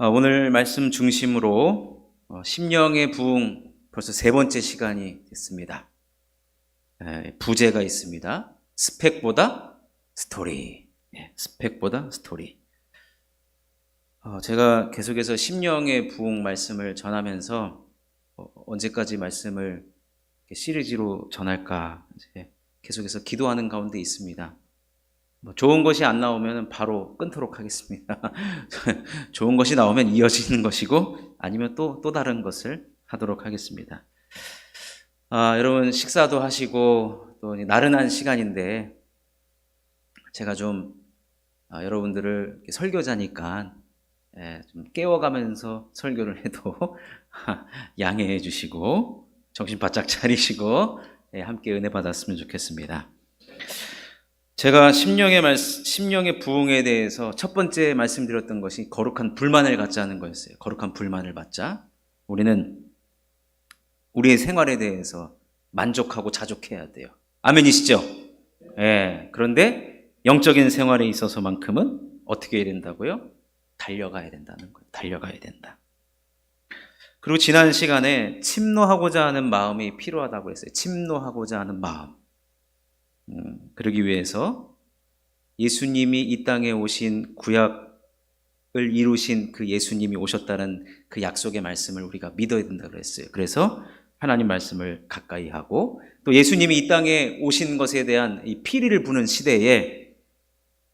오늘 말씀 중심으로 심령의 부흥 벌써 세 번째 시간이 됐습니다. 부제가 있습니다. 스펙보다 스토리. 스펙보다 스토리. 제가 계속해서 심령의 부흥 말씀을 전하면서 언제까지 말씀을 시리즈로 전할까 계속해서 기도하는 가운데 있습니다. 좋은 것이 안 나오면 바로 끊도록 하겠습니다. 좋은 것이 나오면 이어지는 것이고 아니면 또 다른 것을 하도록 하겠습니다. 여러분 식사도 하시고 또 나른한 시간인데 제가 좀 여러분들을 설교자니까 좀 깨워가면서 설교를 해도 양해해 주시고 정신 바짝 차리시고 함께 은혜 받았으면 좋겠습니다. 제가 심령의 부흥에 대해서 첫 번째 말씀드렸던 것이 거룩한 불만을 갖자는 거였어요. 거룩한 불만을 갖자. 우리는 우리의 생활에 대해서 만족하고 자족해야 돼요. 아멘이시죠? 그런데 영적인 생활에 있어서만큼은 어떻게 해야 된다고요? 달려가야 된다는 거예요. 달려가야 된다. 그리고 지난 시간에 침노하고자 하는 마음이 필요하다고 했어요. 침노하고자 하는 마음. 그러기 위해서 예수님이 이 땅에 오신 구약을 이루신 그 예수님이 오셨다는 그 약속의 말씀을 우리가 믿어야 된다고 그랬어요. 그래서 하나님 말씀을 가까이 하고 또 예수님이 이 땅에 오신 것에 대한 이 피리를 부는 시대에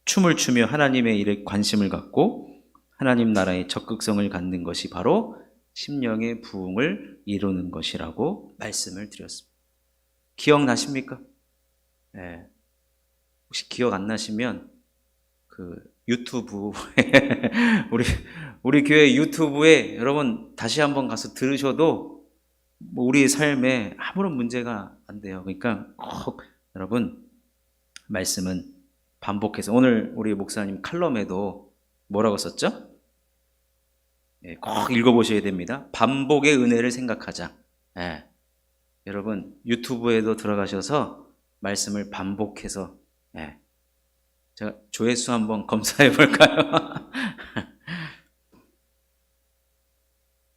춤을 추며 하나님의 일에 관심을 갖고 하나님 나라의 적극성을 갖는 것이 바로 심령의 부흥을 이루는 것이라고 말씀을 드렸습니다. 기억나십니까? 혹시 기억 안 나시면 그 유튜브 우리 교회 유튜브에 여러분 다시 한번 가서 들으셔도 우리의 삶에 아무런 문제가 안 돼요. 그러니까 꼭 여러분 말씀은 반복해서 오늘 우리 목사님 칼럼에도 뭐라고 썼죠? 꼭 읽어보셔야 됩니다. 반복의 은혜를 생각하자. 여러분 유튜브에도 들어가셔서 말씀을 반복해서 제가 조회수 한번 검사해 볼까요?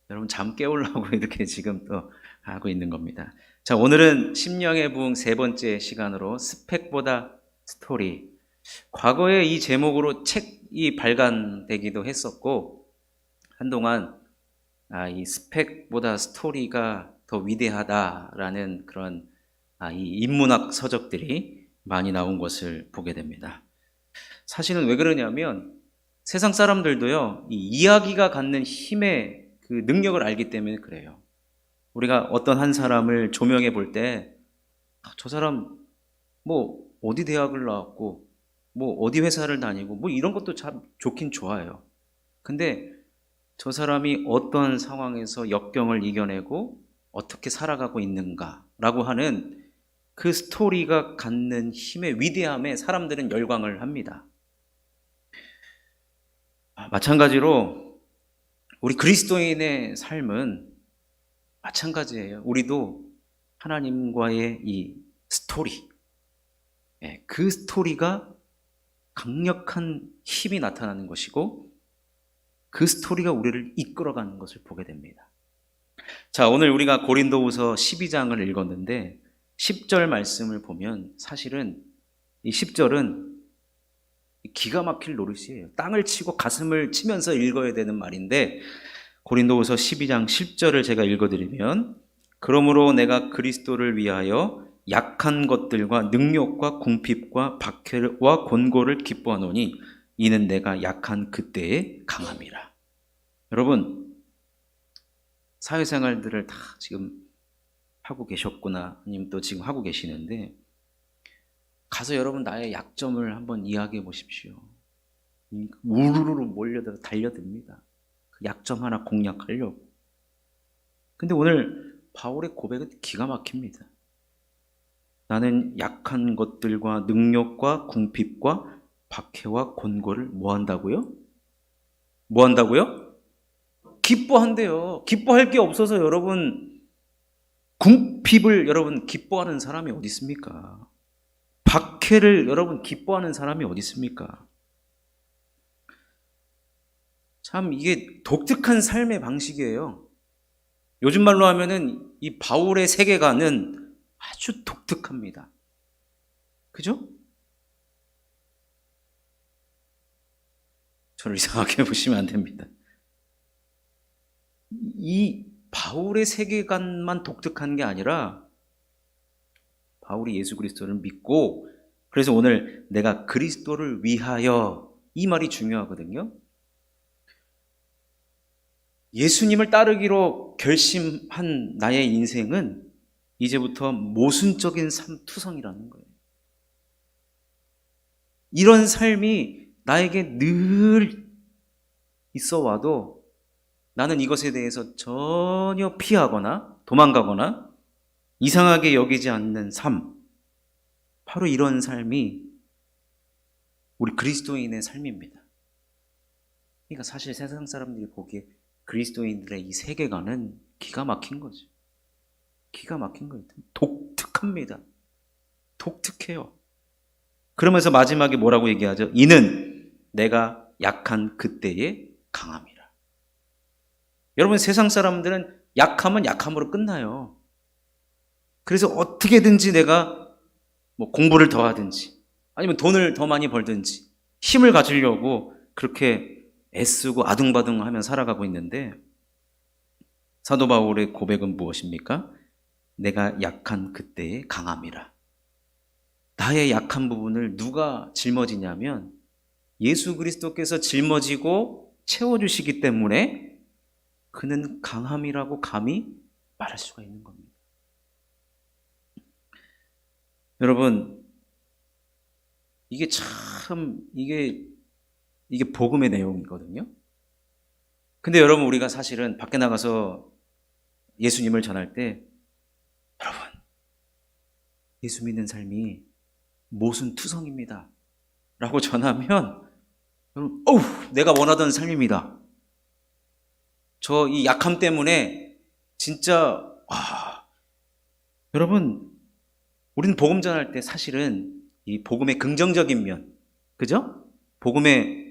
여러분 잠 깨우려고 이렇게 지금 또 하고 있는 겁니다. 자, 오늘은 심령의 부흥 세 번째 시간으로 스펙보다 스토리. 과거에 이 제목으로 책이 발간되기도 했었고 한동안 이 스펙보다 스토리가 더 위대하다라는 그런 이 인문학 서적들이 많이 나온 것을 보게 됩니다. 사실은 왜 그러냐면 세상 사람들도요, 이 이야기가 갖는 힘의 그 능력을 알기 때문에 그래요. 우리가 어떤 한 사람을 조명해 볼 때, 저 사람 뭐 어디 대학을 나왔고, 뭐 어디 회사를 다니고, 뭐 이런 것도 참 좋긴 좋아요. 근데 저 사람이 어떤 상황에서 역경을 이겨내고 어떻게 살아가고 있는가라고 하는 그 스토리가 갖는 힘의 위대함에 사람들은 열광을 합니다. 마찬가지로 우리 그리스도인의 삶은 마찬가지예요. 우리도 하나님과의 이 스토리, 그 스토리가 강력한 힘이 나타나는 것이고 그 스토리가 우리를 이끌어가는 것을 보게 됩니다. 자, 오늘 우리가 고린도후서 12장을 읽었는데 10절 말씀을 보면 사실은 이 10절은 기가 막힐 노릇이에요. 땅을 치고 가슴을 치면서 읽어야 되는 말인데 고린도후서 12장 10절을 제가 읽어드리면 그러므로 내가 그리스도를 위하여 약한 것들과 능욕과 궁핍과 박해와 곤고를 기뻐하노니 이는 내가 약한 그때에 강함이라. 여러분 사회생활들을 다 지금 하고 계셨구나 아니면 또 지금 하고 계시는데 가서 여러분 나의 약점을 한번 이야기해 보십시오. 우르르 몰려들어 달려듭니다. 그 약점 하나 공략하려고. 근데 오늘 바울의 고백은 기가 막힙니다. 나는 약한 것들과 능력과 궁핍과 박해와 곤고를 뭐 한다고요? 뭐 한다고요? 기뻐한대요. 기뻐할 게 없어서 여러분 궁핍을 여러분 기뻐하는 사람이 어디 있습니까? 박해를 여러분 기뻐하는 사람이 어디 있습니까? 참 이게 독특한 삶의 방식이에요. 요즘 말로 하면은 이 바울의 세계관은 아주 독특합니다. 그죠? 저를 이상하게 보시면 안 됩니다. 이 바울의 세계관만 독특한 게 아니라 바울이 예수 그리스도를 믿고, 그래서 오늘 내가 그리스도를 위하여, 이 말이 중요하거든요. 예수님을 따르기로 결심한 나의 인생은 이제부터 모순적인 투성이라는 거예요. 이런 삶이 나에게 늘 있어 와도 나는 이것에 대해서 전혀 피하거나 도망가거나 이상하게 여기지 않는 삶, 바로 이런 삶이 우리 그리스도인의 삶입니다. 그러니까 사실 세상 사람들이 보기에 그리스도인들의 이 세계관은 기가 막힌 거죠. 기가 막힌 거예요. 독특합니다. 독특해요. 그러면서 마지막에 뭐라고 얘기하죠? 이는 내가 약한 그때에 강함이라. 여러분, 세상 사람들은 약하면 약함으로 끝나요. 그래서 어떻게든지 내가 뭐 공부를 더 하든지 아니면 돈을 더 많이 벌든지 힘을 가지려고 그렇게 애쓰고 아둥바둥하며 살아가고 있는데, 사도 바울의 고백은 무엇입니까? 내가 약한 그때에 강함이라. 나의 약한 부분을 누가 짊어지냐면 예수 그리스도께서 짊어지고 채워주시기 때문에 그는 강함이라고 감히 말할 수가 있는 겁니다. 여러분, 이게 참 이게 복음의 내용이거든요. 근데 여러분, 우리가 사실은 밖에 나가서 예수님을 전할 때, 여러분, 예수 믿는 삶이 모순투성입니다 라고 전하면, 여러분, 내가 원하던 삶입니다. 저 이 약함 때문에 진짜 여러분, 우리는 복음 전할 때 사실은 이 복음의 긍정적인 면, 그죠? 복음의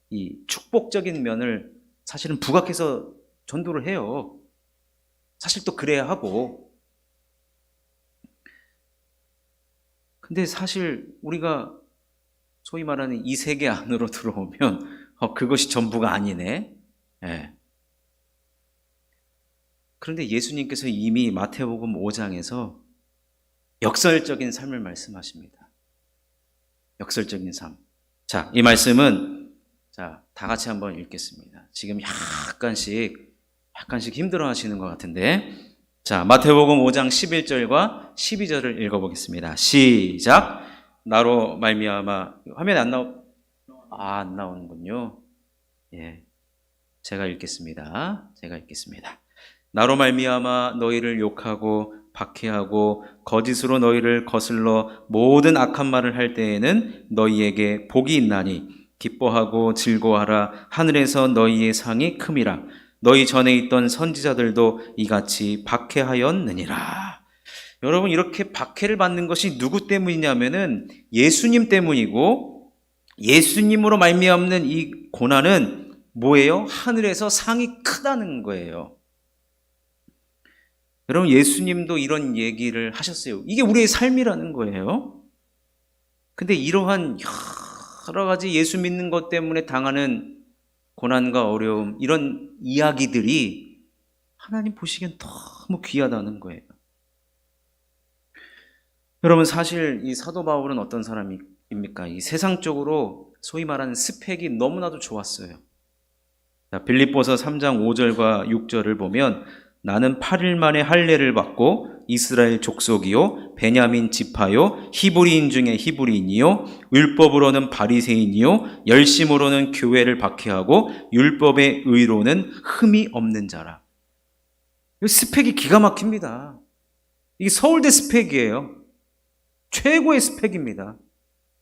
이 축복적인 면을 사실은 부각해서 전도를 해요. 사실 또 그래야 하고. 근데 사실 우리가 소위 말하는 이 세계 안으로 들어오면 그것이 전부가 아니네. 그런데 예수님께서 이미 마태복음 5장에서 역설적인 삶을 말씀하십니다. 역설적인 삶. 자, 이 말씀은 다 같이 한번 읽겠습니다. 지금 약간씩 힘들어 하시는 것 같은데, 자, 마태복음 5장 11절과 12절을 읽어보겠습니다. 시작. 나로 말미암아, 화면에 안 나오는군요. 제가 읽겠습니다. 나로 말미암아 너희를 욕하고 박해하고 거짓으로 너희를 거슬러 모든 악한 말을 할 때에는 너희에게 복이 있나니 기뻐하고 즐거워하라. 하늘에서 너희의 상이 큼이라. 너희 전에 있던 선지자들도 이같이 박해하였느니라. 여러분, 이렇게 박해를 받는 것이 누구 때문이냐면은 예수님 때문이고, 예수님으로 말미암는 이 고난은 뭐예요? 하늘에서 상이 크다는 거예요. 여러분, 예수님도 이런 얘기를 하셨어요. 이게 우리의 삶이라는 거예요. 근데 이러한 여러 가지 예수 믿는 것 때문에 당하는 고난과 어려움, 이런 이야기들이 하나님 보시기엔 너무 귀하다는 거예요. 여러분, 사실 이 사도 바울은 어떤 사람입니까? 이 세상적으로 소위 말하는 스펙이 너무나도 좋았어요. 자, 빌립보서 3장 5절과 6절을 보면, 나는 8일 만에 할례를 받고 이스라엘 족속이요 베냐민 지파요 히브리인 중에 히브리인이요 율법으로는 바리새인이요 열심으로는 교회를 박해하고 율법의 의로는 흠이 없는 자라. 이 스펙이 기가 막힙니다. 이게 서울대 스펙이에요. 최고의 스펙입니다.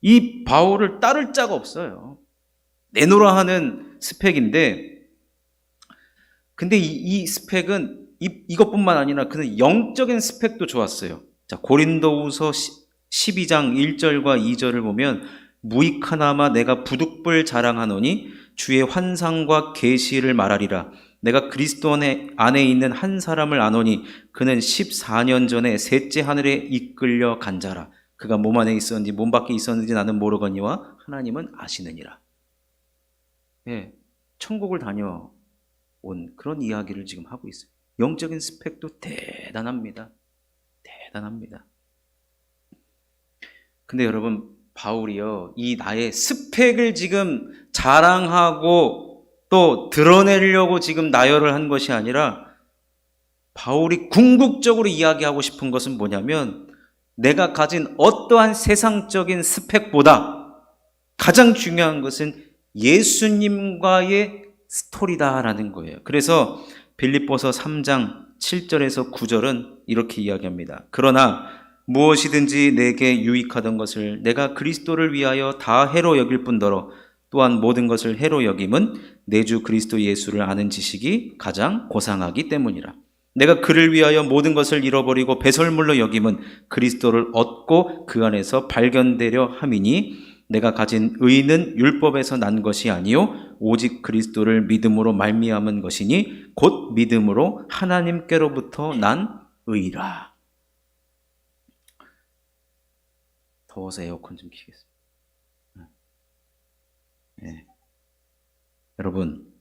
이 바울을 따를 자가 없어요. 내노라 하는 스펙인데, 근데 이 스펙은 이것뿐만 아니라 그는 영적인 스펙도 좋았어요. 자, 고린도후서 12장 1절과 2절을 보면, 무익하나마 내가 부득불 자랑하노니 주의 환상과 계시를 말하리라. 내가 그리스도 안에 있는 한 사람을 아노니 그는 14년 전에 셋째 하늘에 이끌려 간 자라. 그가 몸 안에 있었는지 몸 밖에 있었는지 나는 모르거니와 하나님은 아시느니라. 예, 천국을 다녀온 그런 이야기를 지금 하고 있어요. 영적인 스펙도 대단합니다. 대단합니다. 근데 여러분, 바울이요, 이 나의 스펙을 지금 자랑하고 또 드러내려고 지금 나열을 한 것이 아니라, 바울이 궁극적으로 이야기하고 싶은 것은 뭐냐면, 내가 가진 어떠한 세상적인 스펙보다 가장 중요한 것은 예수님과의 스토리다라는 거예요. 그래서 빌립보서 3장 7절에서 9절은 이렇게 이야기합니다. 그러나 무엇이든지 내게 유익하던 것을 내가 그리스도를 위하여 다 해로 여길 뿐더러 또한 모든 것을 해로 여김은 내 주 그리스도 예수를 아는 지식이 가장 고상하기 때문이라. 내가 그를 위하여 모든 것을 잃어버리고 배설물로 여김은 그리스도를 얻고 그 안에서 발견되려 함이니 내가 가진 의는 율법에서 난 것이 아니요 오직 그리스도를 믿음으로 말미암은 것이니 곧 믿음으로 하나님께로부터 난 의라. 더워서 에어컨 좀 켜겠습니다. 네. 여러분,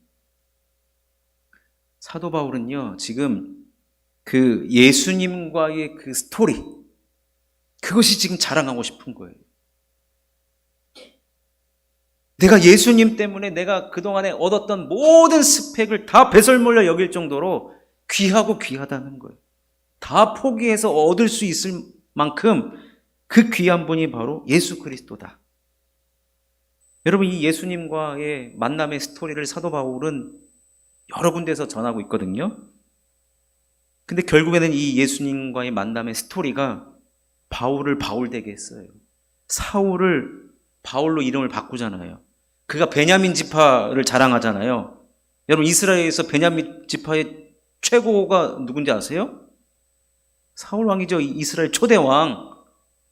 사도 바울은요, 지금 그 예수님과의 그 스토리, 그것이 지금 자랑하고 싶은 거예요. 내가 예수님 때문에 내가 그동안에 얻었던 모든 스펙을 다 배설물로 여길 정도로 귀하고 귀하다는 거예요. 다 포기해서 얻을 수 있을 만큼 그 귀한 분이 바로 예수 그리스도다. 여러분, 이 예수님과의 만남의 스토리를 사도 바울은 여러 군데에서 전하고 있거든요. 근데 결국에는 이 예수님과의 만남의 스토리가 바울을 바울되게 했어요. 사울을 바울로 이름을 바꾸잖아요. 그가 베냐민 지파를 자랑하잖아요. 여러분, 이스라엘에서 베냐민 지파의 최고가 누군지 아세요? 사울 왕이죠. 이스라엘 초대 왕.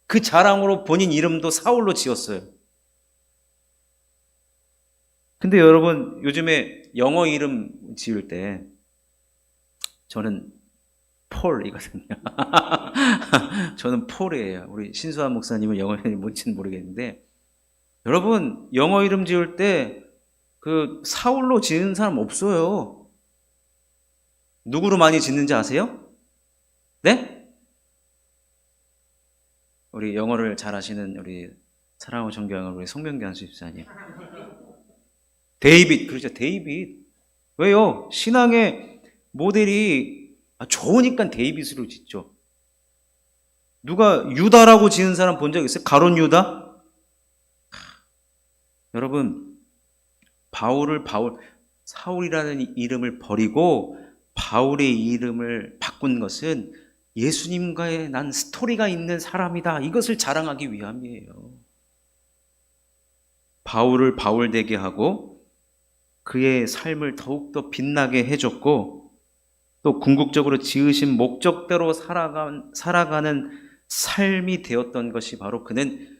그 자랑으로 본인 이름도 사울로 지었어요. 근데 여러분, 요즘에 영어 이름 지을 때 저는 폴이거든요. 저는 폴이에요. 우리 신수한 목사님은 영어 이름이 뭔지는 모르겠는데, 여러분, 영어 이름 지을 때 그 사울로 지은 사람 없어요. 누구로 많이 짓는지 아세요? 네? 우리 영어를 잘 아시는 우리 사랑하고 존경하는 우리 송명기 집사님. 데이빗, 그렇죠. 데이빗. 왜요? 신앙의 모델이 좋으니까 데이빗으로 짓죠. 누가 유다라고 지은 사람 본 적 있어요? 가론 유다? 여러분, 사울이라는 이름을 버리고 바울의 이름을 바꾼 것은 예수님과의 난 스토리가 있는 사람이다. 이것을 자랑하기 위함이에요. 바울을 바울되게 하고 그의 삶을 더욱더 빛나게 해줬고, 또 궁극적으로 지으신 목적대로 살아가는 삶이 되었던 것이 바로 그는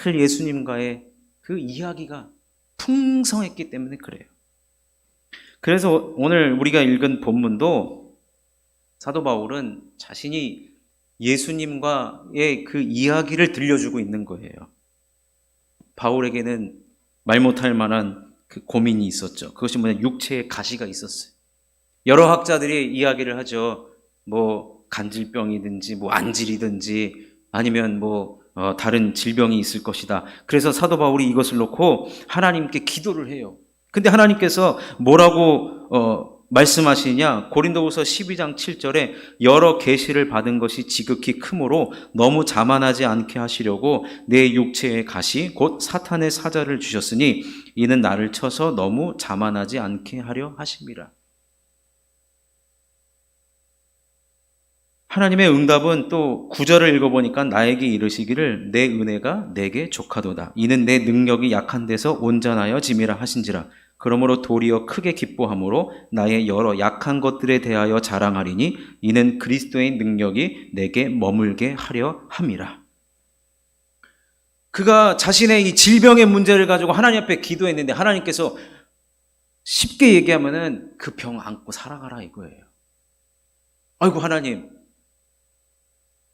늘 예수님과의 그 이야기가 풍성했기 때문에 그래요. 그래서 오늘 우리가 읽은 본문도 사도 바울은 자신이 예수님과의 그 이야기를 들려주고 있는 거예요. 바울에게는 말 못할 만한 그 고민이 있었죠. 그것이 뭐냐, 육체의 가시가 있었어요. 여러 학자들이 이야기를 하죠. 뭐 간질병이든지 뭐 안질이든지 아니면 다른 질병이 있을 것이다. 그래서 사도 바울이 이것을 놓고 하나님께 기도를 해요. 근데 하나님께서 뭐라고 말씀하시냐? 고린도후서 12장 7절에 여러 계시를 받은 것이 지극히 크므로 너무 자만하지 않게 하시려고 내 육체의 가시 곧 사탄의 사자를 주셨으니 이는 나를 쳐서 너무 자만하지 않게 하려 하심이라. 하나님의 응답은 또 9절을 읽어보니까 나에게 이르시기를 내 은혜가 내게 족하도다. 이는 내 능력이 약한 데서 온전하여 짐이라 하신지라. 그러므로 도리어 크게 기뻐함으로 나의 여러 약한 것들에 대하여 자랑하리니 이는 그리스도의 능력이 내게 머물게 하려 함이라. 그가 자신의 이 질병의 문제를 가지고 하나님 앞에 기도했는데 하나님께서 쉽게 얘기하면은 그 병 안고 살아가라 이거예요. 아이고 하나님.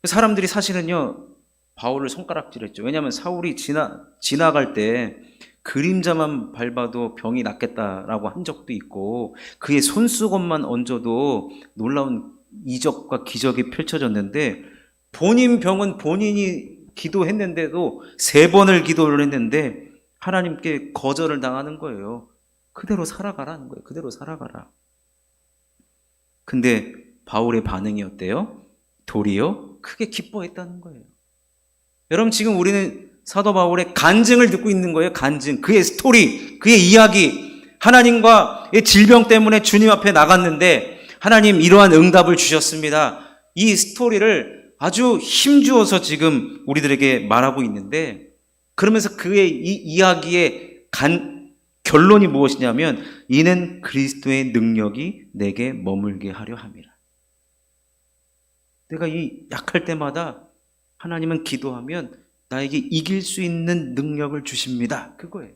사람들이 사실은요 바울을 손가락질했죠. 왜냐하면 사울이 지나갈 때 그림자만 밟아도 병이 낫겠다라고 한 적도 있고 그의 손수건만 얹어도 놀라운 이적과 기적이 펼쳐졌는데 본인 병은 본인이 기도했는데도 3번을 기도를 했는데 하나님께 거절을 당하는 거예요. 그대로 살아가라는 거예요. 그대로 살아가라. 근데 바울의 반응이 어때요? 도리어 크게 기뻐했다는 거예요. 여러분 지금 우리는 사도 바울의 간증을 듣고 있는 거예요. 간증. 그의 스토리, 그의 이야기. 하나님과의 질병 때문에 주님 앞에 나갔는데 하나님 이러한 응답을 주셨습니다. 이 스토리를 아주 힘주어서 지금 우리들에게 말하고 있는데 그러면서 그의 이 이야기의 결론이 무엇이냐면 이는 그리스도의 능력이 내게 머물게 하려 함이라. 내가 이 약할 때마다 하나님은 기도하면 나에게 이길 수 있는 능력을 주십니다. 그거예요.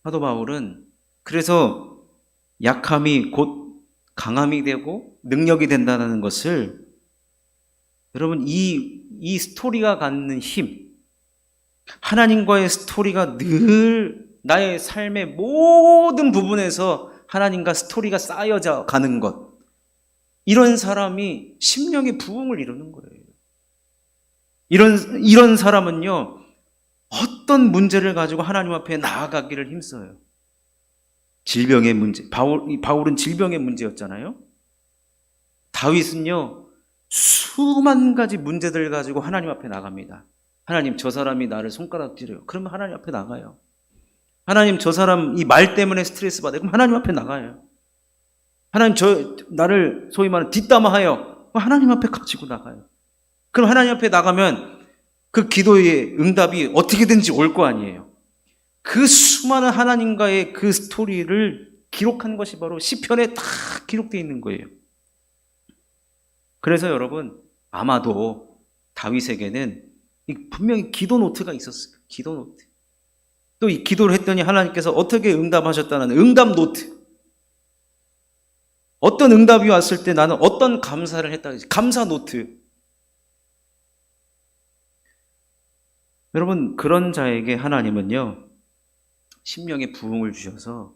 사도 바울은 그래서 약함이 곧 강함이 되고 능력이 된다는 것을 여러분 이 스토리가 갖는 힘, 하나님과의 스토리가 늘 나의 삶의 모든 부분에서 하나님과 스토리가 쌓여져 가는 것, 이런 사람이 심령의 부흥을 이루는 거예요. 이런 사람은요, 어떤 문제를 가지고 하나님 앞에 나아가기를 힘써요. 질병의 문제. 바울은 질병의 문제였잖아요. 다윗은요, 수만 가지 문제들 가지고 하나님 앞에 나갑니다. 하나님, 저 사람이 나를 손가락질해요. 그러면 하나님 앞에 나가요. 하나님, 저 사람 이 말 때문에 스트레스 받아요. 그럼 하나님 앞에 나가요. 하나님, 나를 소위 말하는 뒷담화하여. 하나님 앞에 가지고 나가요. 그럼 하나님 앞에 나가면 그 기도의 응답이 어떻게든지 올 거 아니에요. 그 수많은 하나님과의 그 스토리를 기록한 것이 바로 시편에 다 기록되어 있는 거예요. 그래서 여러분, 아마도 다윗에게는 분명히 기도 노트가 있었어요. 기도 노트. 또 이 기도를 했더니 하나님께서 어떻게 응답하셨다는 응답 노트. 어떤 응답이 왔을 때 나는 어떤 감사를 했다. 감사 노트. 여러분, 그런 자에게 하나님은요, 심령의 부흥을 주셔서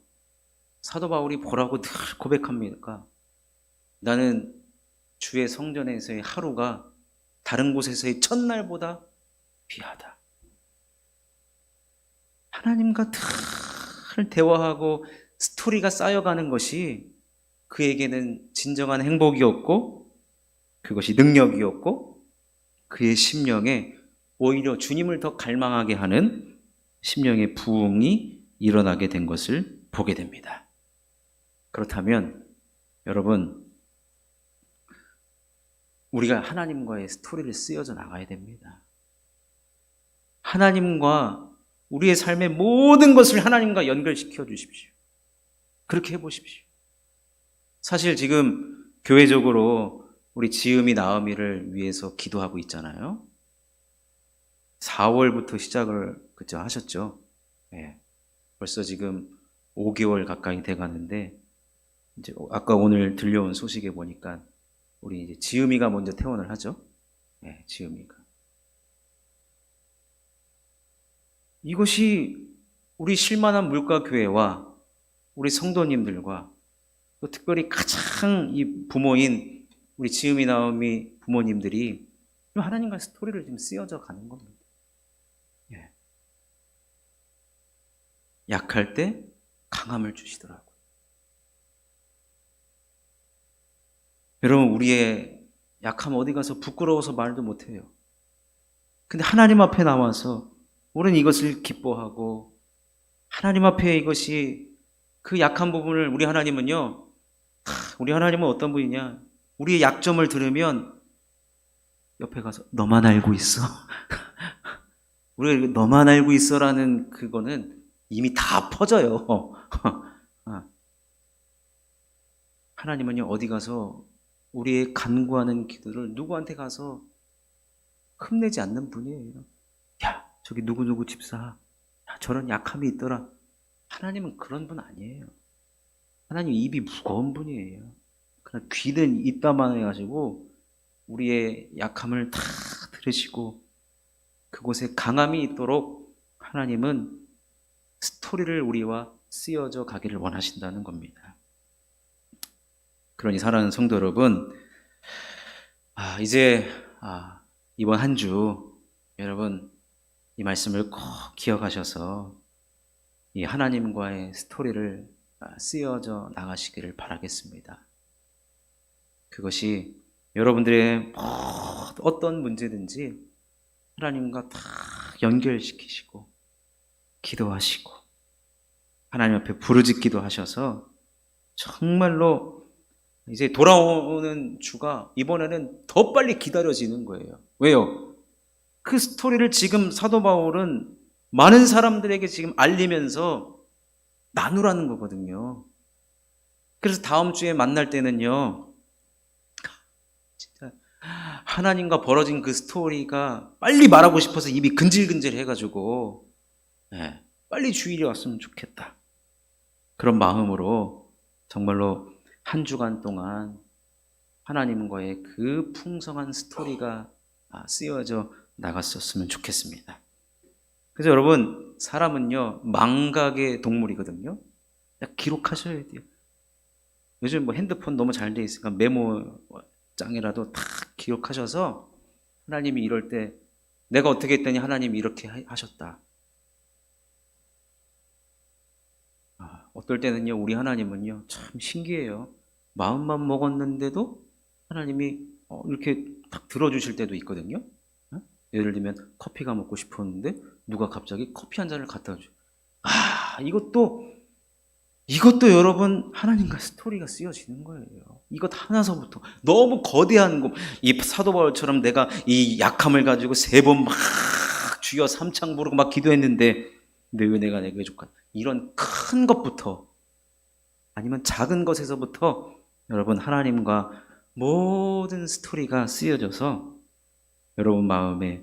사도 바울이 뭐라고 늘 고백합니까? 나는 주의 성전에서의 하루가 다른 곳에서의 첫날보다 귀하다. 하나님과 늘 대화하고 스토리가 쌓여가는 것이 그에게는 진정한 행복이었고 그것이 능력이었고 그의 심령에 오히려 주님을 더 갈망하게 하는 심령의 부흥이 일어나게 된 것을 보게 됩니다. 그렇다면 여러분, 우리가 하나님과의 스토리를 쓰여져 나가야 됩니다. 하나님과 우리의 삶의 모든 것을 하나님과 연결시켜 주십시오. 그렇게 해보십시오. 사실 지금 교회적으로 우리 지음이 나음이를 위해서 기도하고 있잖아요. 4월부터 시작을 그죠 하셨죠. 네. 벌써 지금 5개월 가까이 돼가는데 이제 아까 오늘 들려온 소식에 보니까 우리 이제 지음이가 먼저 퇴원을 하죠. 네, 지음이가. 이것이 우리 실만한 물가교회와 우리 성도님들과 또 특별히 가장 이 부모인 우리 지음이 나음이 부모님들이 하나님과 스토리를 지금 쓰여져 가는 겁니다. 예. 약할 때 강함을 주시더라고요. 여러분, 우리의 약함 어디 가서 부끄러워서 말도 못해요. 근데 하나님 앞에 나와서 우리는 이것을 기뻐하고 하나님 앞에 이것이 그 약한 부분을 우리 하나님은요, 우리 하나님은 어떤 분이냐? 우리의 약점을 들으면 옆에 가서 너만 알고 있어. 우리가 너만 알고 있어라는 그거는 이미 다 퍼져요. 하나님은요, 어디 가서 우리의 간구하는 기도를 누구한테 가서 흠내지 않는 분이에요. 야, 저기 누구누구 집사. 야, 저런 약함이 있더라. 하나님은 그런 분 아니에요. 하나님 입이 무거운 분이에요. 그냥 귀는 입다만 해가지고 우리의 약함을 다 들으시고 그곳에 강함이 있도록 하나님은 스토리를 우리와 쓰여져 가기를 원하신다는 겁니다. 그러니 사랑하는 성도 여러분, 이제 이번 한 주 여러분 이 말씀을 꼭 기억하셔서 이 하나님과의 스토리를 쓰여져 나가시기를 바라겠습니다. 그것이 여러분들의 어떤 문제든지 하나님과 다 연결시키시고 기도하시고 하나님 앞에 부르짖기도 하셔서 정말로 이제 돌아오는 주가 이번에는 더 빨리 기다려지는 거예요. 왜요? 그 스토리를 지금 사도 바울은 많은 사람들에게 지금 알리면서 나누라는 거거든요. 그래서 다음 주에 만날 때는요, 진짜 하나님과 벌어진 그 스토리가 빨리 말하고 싶어서 입이 근질근질 해가지고 빨리 주일이 왔으면 좋겠다. 그런 마음으로 정말로 한 주간 동안 하나님과의 그 풍성한 스토리가 쓰여져 나갔었으면 좋겠습니다. 그래서 여러분, 사람은요 망각의 동물이거든요. 기록하셔야 돼요. 요즘 뭐 핸드폰 너무 잘 돼 있으니까 메모장이라도 다 기록하셔서 하나님이 이럴 때 내가 어떻게 했더니 하나님이 이렇게 하셨다. 어떨 때는요 우리 하나님은요 참 신기해요. 마음만 먹었는데도 하나님이 이렇게 딱 들어주실 때도 있거든요. 예를 들면 커피가 먹고 싶었는데 누가 갑자기 커피 한 잔을 갖다 줘. 이것도 여러분 하나님과 스토리가 쓰여지는 거예요. 이것 하나서부터 너무 거대한 거, 이 사도 바울처럼 내가 이 약함을 가지고 3번 막 주여 삼창 부르고 막 기도했는데 내 은혜가 내게 족한 이런 큰 것부터 아니면 작은 것에서부터 여러분 하나님과 모든 스토리가 쓰여져서 여러분 마음에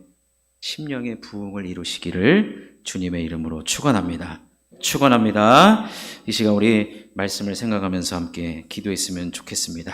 심령의 부흥을 이루시기를 주님의 이름으로 축원합니다. 축원합니다. 이 시간 우리 말씀을 생각하면서 함께 기도했으면 좋겠습니다.